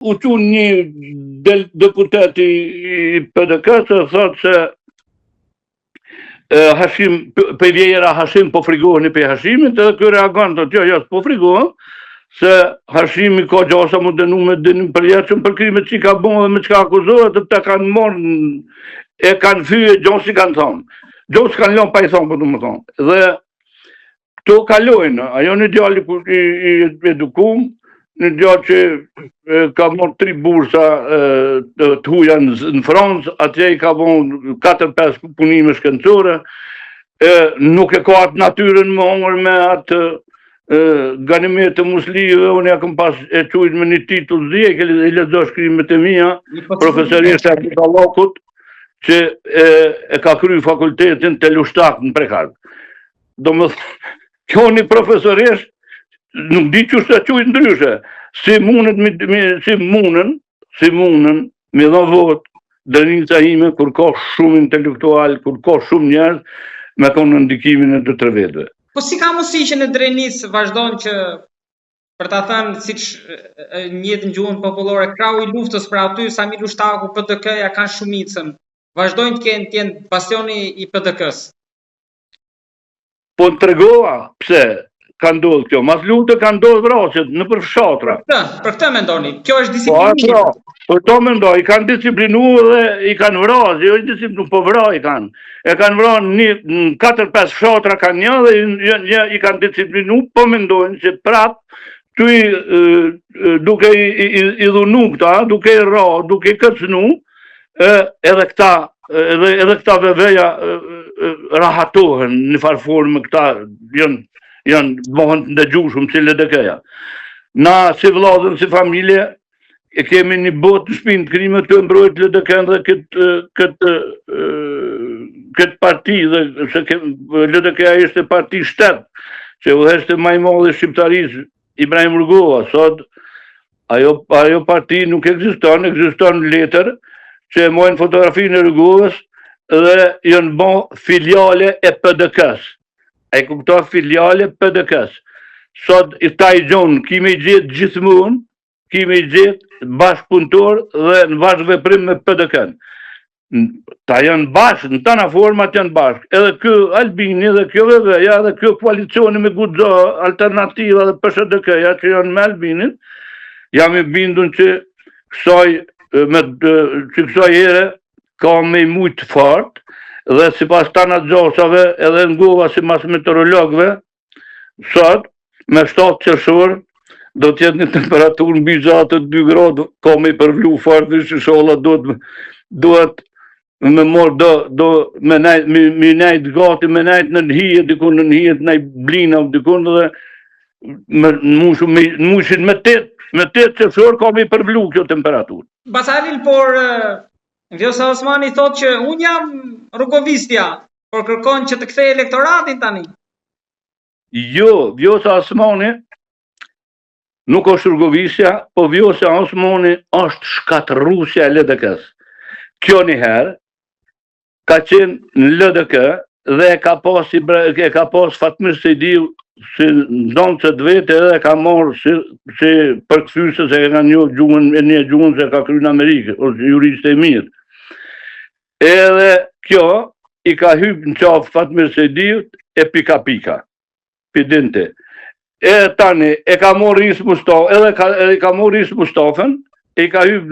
u qunë një deputet i PDK-s, thotë se Hashim, për vjera Hashim po frigoheni për Hashimit, edhe kjo reagon, thotë, jo, po frigohen, se Hashimi ka gjasa mu dënu me dënim përjetëshëm për krimet që ka bon dhe me që ka akuzohet, të kanë morë, e kanë fyë, gjosi kanë thonë. Gjosi kanë lonë pa i thonë, për të më thonë. Dhe këto kalojnë, ajo një djalli i edukum, një djalli që ka morë 3 bursa të huja në Fransë, atje i ka bon 4-5 punime shkencore, nuk e ka atë natyrën më hongër me atë ganimet të muslive, unë ja këm pas e qujt me një titull zi, e lezo shkrimet e mija, profesorisht e Abdallakut, që e ka kry fakultetin të Lushtak në Prekard. Do më thë, kjo një profesorisht, nuk di që shtë qujt ndryshe, si munën me dhe vot, dërnica ime, kur ka shumë intelektual, kur ka shumë njerëz, me konë në ndikimin e të vetëve. Po si ka mundësi që në Drenis vazhdojnë që, për ta thënë, siç njëtë në gjuhën popullore, krau i luftës për aty, Sami Lushtaku, PDK-ja kanë shumicën, vazhdojnë të jenë basioni i PDK-s? Po në tregova, pse ka ndodhë kjo? Mas lutë ka ndodhë vrasjet në për fshatra. Për këtë mendoni, kjo është disiplinu. Po to mendoj, i kanë disiplinu dhe i kanë vrasë, jo i disiplinu, po vrasë i kanë. E kanë vrasë në 4-5 fshatra kanë një dhe i kanë disiplinu, po mendojnë që prapë, duke i dhunu këta, duke i ra, duke i këtësnu, edhe këta veveja rahatohen në farforë me këta, janë bëhen të ndëgjushëm si LDK-ja. Na si vladën, si familje, e kemi një botë në shpinë të krimet të mbrojt LDK-n dhe këtë parti, dhe LDK-ja ishte parti shtetë, që u heshte maj madhe shqiptarisë, Ibrahim Rugova, sot ajo parti nuk ekziston letër, që e mojnë fotografinë e Rugovës dhe janë bo filiale e PDK-s. E kuptoh filiale PDK-s. Sot i ta i gjonë, kime i gjithë gjithmonë, kime i gjithë bashkëpunëtor dhe në bashkë veprim me PDK-n. Ta janë bashkë, në tana format janë bashkë. Edhe kjo Albini, edhe kjo VV-ja, edhe kjo koalicioni me Guxo, Alternativa dhe PSDK-ja që janë me Albinin, jam i bindun që kësaj ere ka me i mujtë fartë, dhe si pas tana gjosave edhe ngova si mas meteorologve, sot, me 7 qershor, do t'jetë një temperaturë në bizatë 2 gradë, ka me i përvlu fartë, që shola duhet me morë, me nejtë gati, me nejtë në nëhijet, dikun në nëhijet, nej blina, dikun dhe mushin me 8 qershor, ka me i përvlu kjo temperaturë. Basalil, por Vjosa Osmani thot që unë jam rrugovistja, por kërkon që të kthej elektoratin tani. Jo, Vjosa Osmani nuk është rrugovistja, po Vjosa Osmani është shkatërruesja e LDK-s. Kjo njëherë ka qenë në LDK dhe e ka pas Fatmir Sejdiu si ndonë të vete edhe ka morë si përkëthyse se ka një gjuhën se ka kry në Amerikë, ose juriste e mirë. Edhe kjo i ka hypë në qafë Fatmir Sejdiu e pika, pidinte. E tani e ka morë Isë Mustafën, edhe ka morë Isë Mustafën, e ka hypë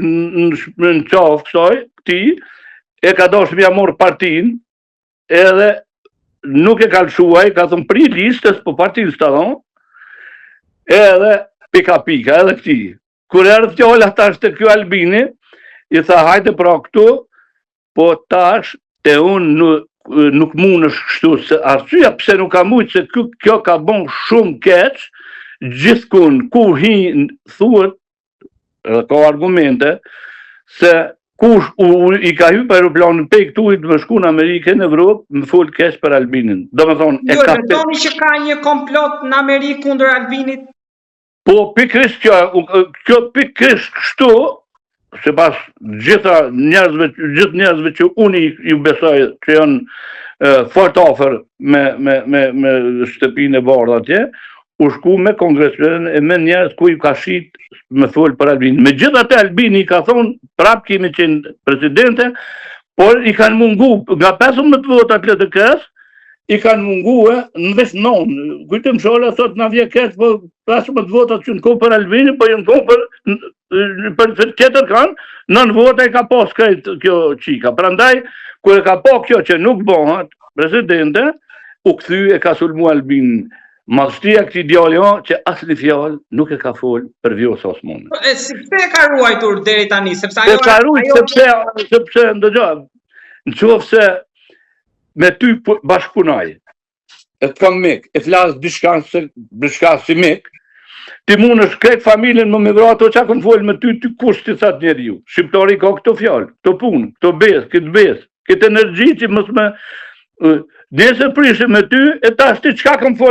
në qafë kësaj, këti, e ka doshë mja morë partin, edhe nuk e kalëshuaj, ka thëmë pri listës, po partin së të dhonë, edhe pika, edhe këti. Kur erë t'jolla tash të kjo Albini, i tha hajde pra këtu, po tash të unë nuk mund është kështu, se arsyeja pse nuk ka mujtë, se kjo ka bon shumë keq, gjithkun, ku hi, thuhet, edhe ka argumente, se kush i ka hypë aeroplanin pe këtu i të më shku në Amerikë, në Evropë, më folë keq për Albinin. Do me thonë, jo, mendoni që ka një komplot në Amerikë kundër Albinit? Po, pikrisht kjo pikrisht kështu, se pas gjithë njerëzve që unë ju besoj që janë fort ofër me shtëpinë e bardhë atje, u shku me kongresmen e me njerëz ku i ka shit me fol për Albinin. Me gjithë atë Albini i ka thonë, prap kemi qenë presidente, por i kanë mungu, nga 15 votat LDK-s, i kanë mungu në veç 9. Kujtëm shola, thot, na vje ketë, po 15 votat që në ko për Albinin, po jënë ko për tjetër kanë, 9 vota i ka pas kjo qika. Prandaj, kur e ka po kjo që nuk bëhat presidente, u kthy e ka sulmu Albinin. Madhështia këti djali që asnjë fjalë nuk e ka folë për Vjosa Osmani. Si pse e ka ruajtur deri tani? Sepse sepse ndëgjoj, nëse me ty bashkëpunoj, e të kam mik, e të lasë diçka si mik, ti mund është krejt familjen më me vra ato që kanë folë me ty kush ti thatë njeriu. Shqiptari ka këto fjalë, këto punë, këto besë, këtë energji që mos me... Nëse prishim me ty, e tash ti çka kam folë